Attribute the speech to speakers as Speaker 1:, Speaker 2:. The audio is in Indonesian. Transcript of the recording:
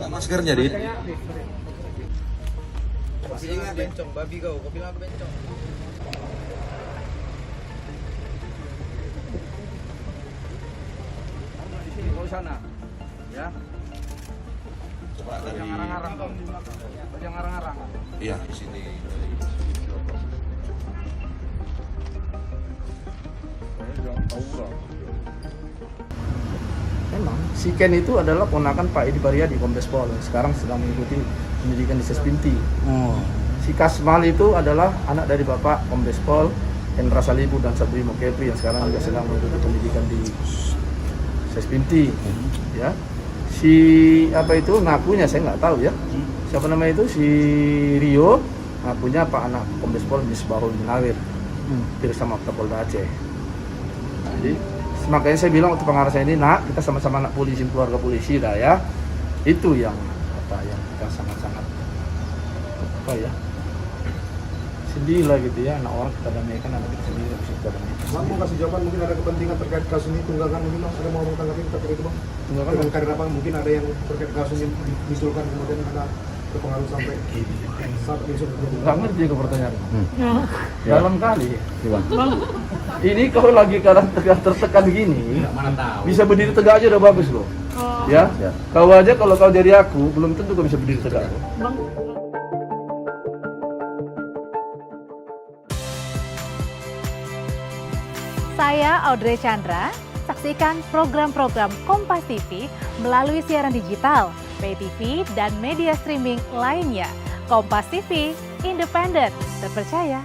Speaker 1: maskernya, Dit?
Speaker 2: Ingat bencong, babi kau bilang aku bencong. Di sini kau sana, ya.
Speaker 1: Coba dari
Speaker 2: Jangan ngarang-ngarang kau. Jangan ngarang-ngarang.
Speaker 1: Iya, di sini.
Speaker 3: Memang si Ken itu adalah ponakan Pak Edi Pariadi, Kombes Pol, sekarang sedang mengikuti pendidikan di Sespinti. Si Kasmal itu adalah anak dari Bapak Kombes Pol Hendra Salibu dan Sabrimo Kepri yang sekarang juga sedang mengikuti pendidikan di Sespinti. Ya, si apa itu ngakunya saya nggak tahu ya. Siapa namanya itu si Rio ngakunya Pak anak Kombes Pol Misbahul Munawir bersama Kapolda Aceh. Jadi makanya saya bilang untuk pengarah saya ini, nak, kita sama-sama anak polisi, keluarga polisi dah ya. Itu yang apa yang kita sangat-sangat apa ya, sedih lah gitu ya, anak orang kita damaikan, anak kita sendiri harus kita damaikan.
Speaker 4: Bang, mau kasih jawaban, mungkin ada kepentingan terkait kasus ini, tunggakan mungkin Bang, ada mau tanggapi terkait itu Bang?
Speaker 3: Tunggakan
Speaker 4: Dengan karir apa, mungkin ada yang terkait kasus yang dimunculkan kemudian ada berpengaruh sampai saat ini sudah
Speaker 3: nggak ngerti ke pertanyaan. Dalam kali. Bang, ini kalau lagi keadaan tertekan gini, bisa berdiri tegak aja udah bagus loh. Ya, kau aja kalau kau jadi aku, belum tentu kau bisa berdiri tegak.
Speaker 5: Saya Audrey Chandra, saksikan program-program Kompas TV melalui siaran digital, pay TV, dan media streaming lainnya. Kompas TV, independen, terpercaya,